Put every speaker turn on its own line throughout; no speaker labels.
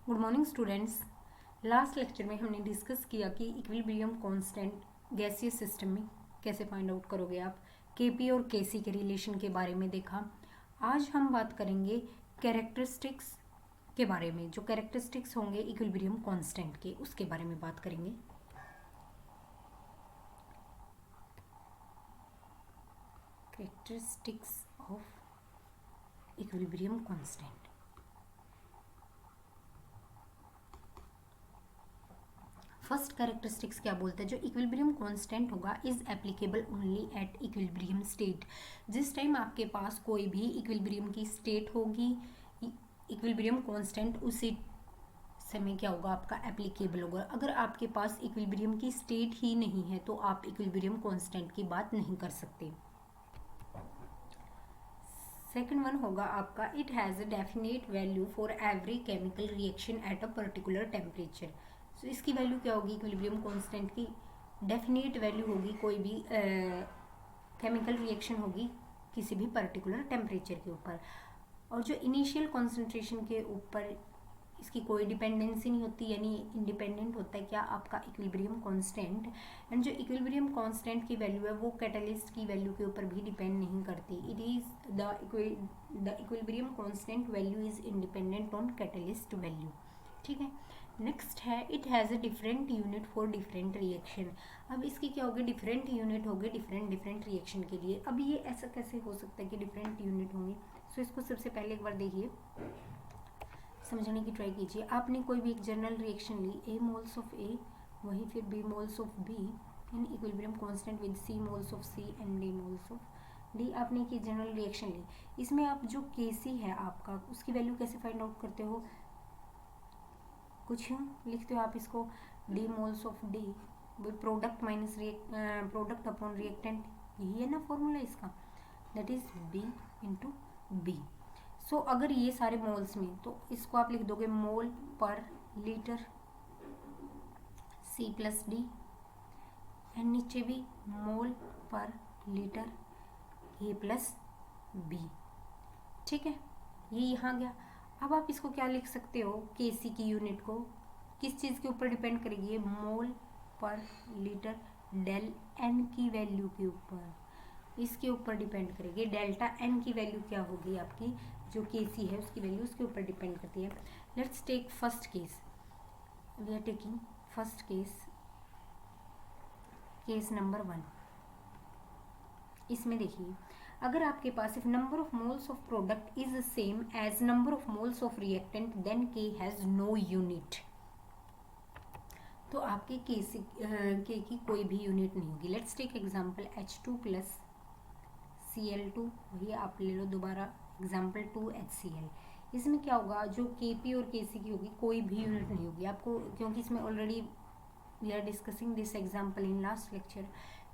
Good morning students. Last lecture में हमने discuss किया कि इक्विलिब्रियम कांस्टेंट गैसियस सिस्टम में कैसे फाइंड आउट करोगे आप। केपी और केसी के रिलेशन के बारे में देखा। आज हम बात करेंगे कैरेक्टरिस्टिक्स के बारे में। जो कैरेक्टरिस्टिक्स होंगे इक्विलिब्रियम कांस्टेंट के, उसके बारे में बात करेंगे। Characteristics of equilibrium constant. First characteristics क्या बोलते हैं, जो इक्विलिब्रियम कांस्टेंट होगा is applicable only at equilibrium state. जिस टाइम आपके पास कोई भी इक्विलिब्रियम की स्टेट होगी, इक्विलिब्रियम कांस्टेंट उसी समय क्या होगा आपका एप्लीकेबल होगा। अगर आपके पास इक्विलिब्रियम की स्टेट ही नहीं है तो आप इक्विलिब्रियम कांस्टेंट की बात नहीं कर सकते। सेकंड वन होगा आपका it has a definite value for every chemical reaction at a particular temperature. तो इसकी वैल्यू क्या होगी, इक्विलिब्रियम कांस्टेंट की डेफिनेट वैल्यू होगी। कोई भी केमिकल रिएक्शन होगी किसी भी पर्टिकुलर टेम्परेचर के ऊपर, और जो इनिशियल कॉन्सेंट्रेशन के ऊपर इसकी कोई डिपेंडेंसी नहीं होती, यानी इंडिपेंडेंट होता है क्या आपका इक्विलिब्रियम कांस्टेंट। एंड जो इक्विलिब्रियम कांस्टेंट की वैल्यू है वो कैटलिस्ट की वैल्यू के ऊपर भी डिपेंड नहीं करती। It is the equilibrium constant value is independent on catalyst value. ठीक है। नेक्स्ट है it has a different unit for different reaction. अब इसकी क्या होगी, डिफरेंट यूनिट होगी डिफरेंट रिएक्शन के लिए। अब ये ऐसा कैसे हो सकता है कि डिफरेंट यूनिट होंगे। सो इसको सबसे पहले एक बार देखिए, समझने की ट्राई कीजिए। आपने कोई भी एक जनरल रिएक्शन ली, ए मोल्स ऑफ ए वही फिर B moles of B in equilibrium constant with C moles of C and D moles of D. आपने की जनरल रिएक्शन ली, इसमें आप जो के सी है आपका उसकी वैल्यू कैसे फाइंड आउट करते हो, कुछ लिखते हो आप इसको D moles of D product minus product upon reactant, यही है ना फॉर्मूला इसका, that is B into B. So अगर ये सारे मोल्स में, तो इसको आप लिख दोगे mole per litre C plus D, and नीचे भी मोल पर लीटर ए प्लस बी। ठीक है, ये यहाँ गया। अब आप इसको क्या लिख सकते हो, के सी की यूनिट को किस चीज़ के ऊपर डिपेंड करेगी, ये मोल पर लीटर डेल एन की वैल्यू के ऊपर, इसके ऊपर डिपेंड करेगी। डेल्टा एन की वैल्यू क्या होगी आपकी, जो के सी है उसकी वैल्यू उसके ऊपर डिपेंड करती है। Let's take first case, we are taking first case, case number 1। इसमें देखिए, अगर आपके पास if number of moles of product is same as number of moles of reactant then K has no unit. तो आपके के की कोई भी यूनिट नहीं होगी। Let's take example H2 plus Cl2, वही आप ले लो दोबारा एग्जांपल 2HCl। इसमें क्या होगा, जो Kp और Kc की होगी कोई भी यूनिट नहीं होगी आपको, क्योंकि इसमें already we are discussing this example in last lecture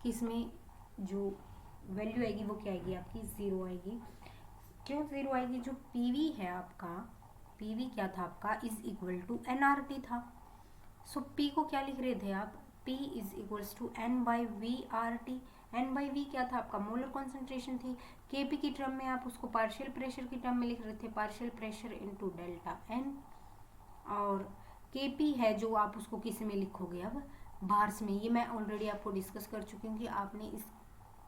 कि इसमें जो वैल्यू आएगी वो क्या आएगी आपकी, ज़ीरो आएगी। क्यों ज़ीरो आएगी, जो पीवी है आपका, पीवी क्या था आपका, इज इक्वल टू एनआरटी था। सो पी को क्या लिख रहे थे आप, P is equals to n by V R T. N by V क्या था आपका, मोलर कॉन्सेंट्रेशन थी। के पी की टर्म में आप उसको पार्शियल प्रेशर की टर्म में लिख रहे थे, partial pressure into delta n. और के पी है जो आप उसको किस में लिखोगे, अब बार्स में। ये मैं ऑलरेडी आपको डिस्कस कर चुकी हूँ कि आपने इस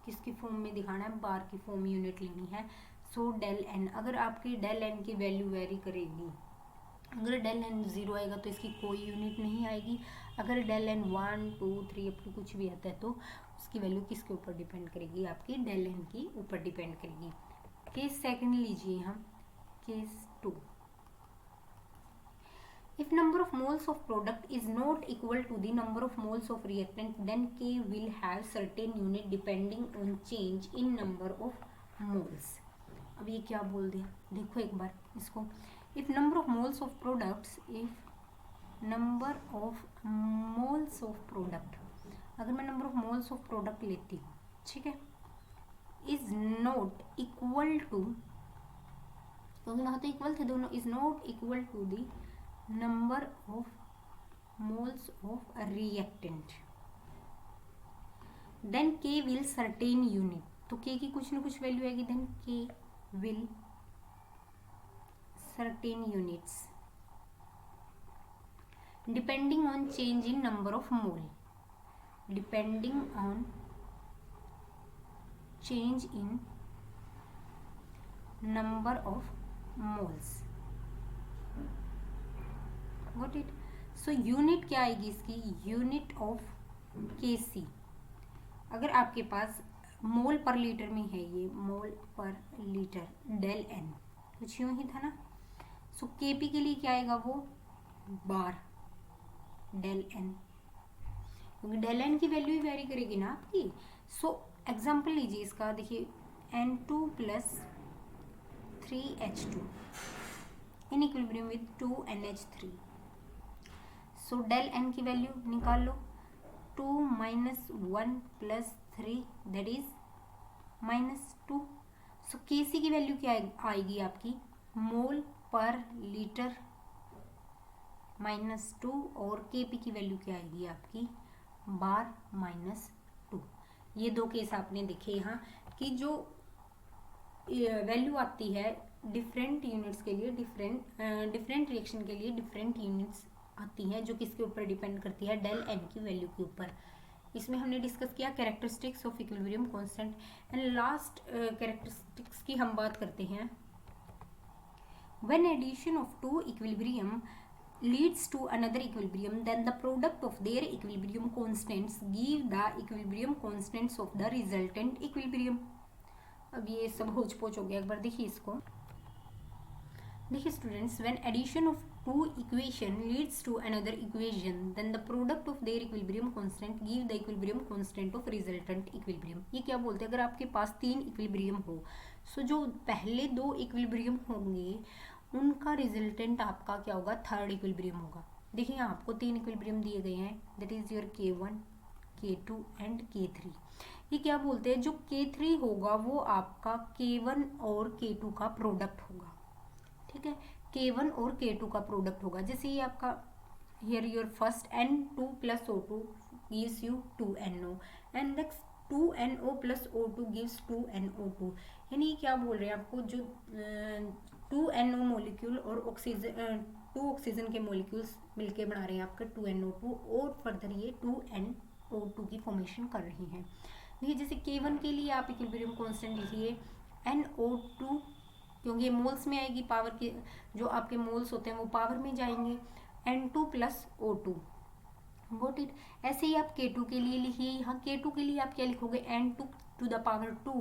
किसकी फॉर्म में दिखाना है, बार की फॉर्म यूनिट लेनी है। सो डेल एन, अगर आपकी डेल एन की वैल्यू वेरी करेगी, अगर डेल एन 0 आएगा तो इसकी कोई यूनिट नहीं आएगी। अगर डेल एन 1 2 3 अप टू कुछ भी आता है तो उसकी वैल्यू किसके ऊपर डिपेंड करेगी, आपकी डेल एन की ऊपर डिपेंड करेगी। केस सेकंड लीजिए हम, case 2। If number of moles of product is not equal to the number of moles of reactant, then K will have certain unit depending on change in number of moles. अब ये क्या बोल दिया, देखो एक बार इसको। If number of moles of products, if number of moles of product, अगर मैं number of moles of product लेती हूँ, ठीक है, is not equal to, क्योंकि वहाँ तो इक्वल थे दोनों, is not equal to the number of moles of reactant, then K will certain unit, तो K की कुछ न कुछ वैल्यू आएगी, then K will certain units depending on change in number of mole, depending on change in number of moles, got it. So unit क्या आएगी इसकी, unit of Kc। अगर आपके पास मोल पर लीटर में है, ये मोल पर लीटर डेल एन, कुछ यूं ही था ना। सो Kp के लिए क्या आएगा, वो बार डेल एन, क्योंकि डेल एन की वैल्यू ही वेरी करेगी ना आपकी। सो एग्जाम्पल लीजिए इसका, देखिए N2 + 3H2 in equilibrium with 2NH3। So del n की वैल्यू निकाल लो, 2 - 1 + 3 दैट इज -2। सो Kc की वैल्यू क्या आएगी आपकी, मोल पर लीटर -2, और Kp की वैल्यू क्या आएगी आपकी, बार -2। ये दो केस आपने देखे यहाँ कि जो वैल्यू आती है डिफरेंट यूनिट्स के लिए, डिफरेंट रिएक्शन के लिए डिफरेंट यूनिट्स आती हैं, जो किसके ऊपर डिपेंड करती है, डेल एन की वैल्यू के ऊपर। इसमें हमने डिस्कस किया characteristics of equilibrium constant. And last characteristics की हम बात करते हैं। When addition of two equilibrium leads to another equilibrium, then the product of their equilibrium constants give the equilibrium constants of the resultant equilibrium। अब ये सब होच पोच हो गया, एक बार देखिए इसको। देखिए students, when addition of two equation leads to another equation, then the product of their equilibrium constant give the equilibrium constant of resultant equilibrium. ये क्या बोलते हैं, अगर आपके पास 3 इक्विलिब्रियम हो, सो जो पहले 2 इक्विलिब्रियम होंगे उनका रिजल्टेंट आपका क्या होगा, थर्ड इक्विलिब्रियम होगा। देखिए यहाँ आपको 3 इक्विलिब्रियम दिए गए हैं, that is your K1, K2 and K3। ये क्या बोलते हैं, जो K3 होगा वो आपका K1 और K2 का प्रोडक्ट होगा, ठीक है। K1 और K2 का प्रोडक्ट होगा। जैसे ये आपका here your first N2 + O2 gives you 2NO and next 2NO + O2 gives 2NO2। यानी क्या बोल रहे हैं आपको, जो 2NO मॉलिक्यूल और ऑक्सीजन 2 ऑक्सीजन के मॉलिक्यूल्स मिलके बना रहे हैं आपका 2NO2, और फर्दर ये 2NO2 की फॉर्मेशन कर रही हैं। देखिए जैसे K1 के लिए आप इक्विलिब्रियम कांस्टेंट लिखिए NO2, क्योंकि ये मोल्स में आएगी, पावर के जो आपके मोल्स होते हैं वो पावर में जाएंगे, N2 + O2, गॉट इट। ऐसे ही आप K2 के लिए लिखिए, यहाँ K2 के लिए आप क्या लिखोगे, N2 to the power 2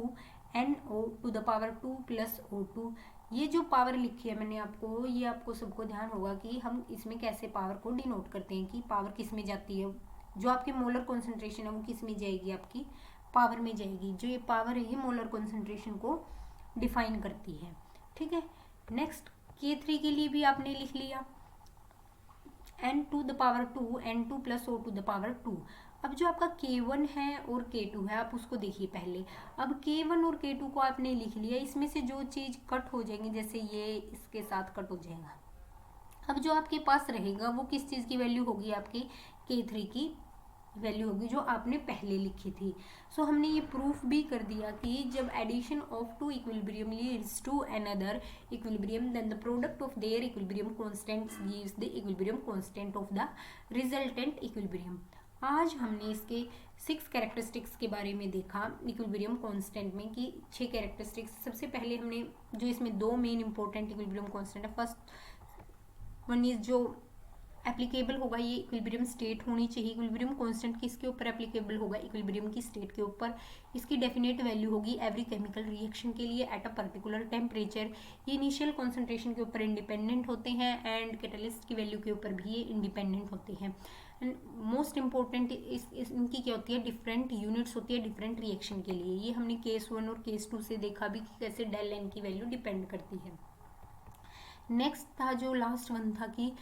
NO to the power 2 + O2। ये जो पावर लिखी है मैंने आपको, ये आपको सबको ध्यान होगा कि हम इसमें कैसे पावर को डिनोट करते हैं, कि पावर किस में जाती है, जो आपकी मोलर कॉन्सेंट्रेशन है वो किस में जाएगी, आपकी पावर में जाएगी। जो ये पावर है ये मोलर कॉन्सेंट्रेशन को डिफाइन करती है, ठीक है। नेक्स्ट K3 के लिए भी आपने लिख लिया N to the power 2 N2 + O to the power 2। अब जो आपका K1 है और K2 है, आप उसको देखिए पहले। अब K1 और K2 को आपने लिख लिया, इसमें से जो चीज़ कट हो जाएंगी, जैसे ये इसके साथ कट हो जाएगा, अब जो आपके पास रहेगा वो किस चीज़ की वैल्यू होगी, आपकी K3 की वैल्यू होगी, जो आपने पहले लिखी थी। सो हमने ये प्रूफ भी कर दिया कि जब addition of two equilibrium leads to another equilibrium, then the product of their equilibrium constants gives the equilibrium constant of the resultant equilibrium. आज हमने इसके 6 कैरेक्टरिस्टिक्स के बारे में देखा इक्विलिब्रियम कांस्टेंट में, कि 6 कैरेक्टरिस्टिक्स। सबसे पहले हमने जो इसमें 2 मेन इंपॉर्टेंट इक्विलिब्रियम कांस्टेंट है, फर्स्ट वन इज जो एप्लीकेबल होगा, ये इक्विलिब्रियम स्टेट होनी चाहिए। इक्विलिब्रियम कांस्टेंट किसके ऊपर एप्लीकेबल होगा, इक्विलिब्रियम की स्टेट के ऊपर। इसकी डेफिनेट वैल्यू होगी एवरी केमिकल रिएक्शन के लिए एट अ पर्टिकुलर टेम्परेचर। ये इनिशियल कॉन्सेंट्रेशन के ऊपर इंडिपेंडेंट होते हैं, एंड कैटलिस्ट की वैल्यू के ऊपर भी ये इंडिपेंडेंट होते हैं। एंड मोस्ट इंपॉर्टेंट इनकी क्या होती है, डिफरेंट यूनिट्स होती है डिफरेंट रिएक्शन के लिए। ये हमने केस 1 और केस 2 से देखा भी कि कैसे डेल एन की वैल्यू डिपेंड करती है। नेक्स्ट था जो लास्ट वन था कि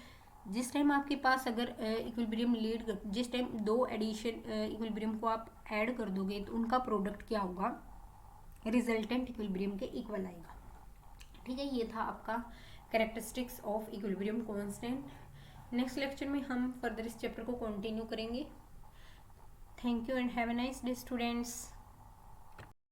जिस टाइम आपके पास अगर इक्विलिब्रियम लीड कर, जिस टाइम 2 एडिशन इक्विलिब्रियम को आप ऐड कर दोगे तो उनका प्रोडक्ट क्या होगा, रिजल्टेंट इक्विलिब्रियम के इक्वल आएगा, ठीक है। ये था आपका characteristics of equilibrium constant. Next lecture में हम फर्दर इस चैप्टर को कंटिन्यू करेंगे। Thank you and have a nice day students.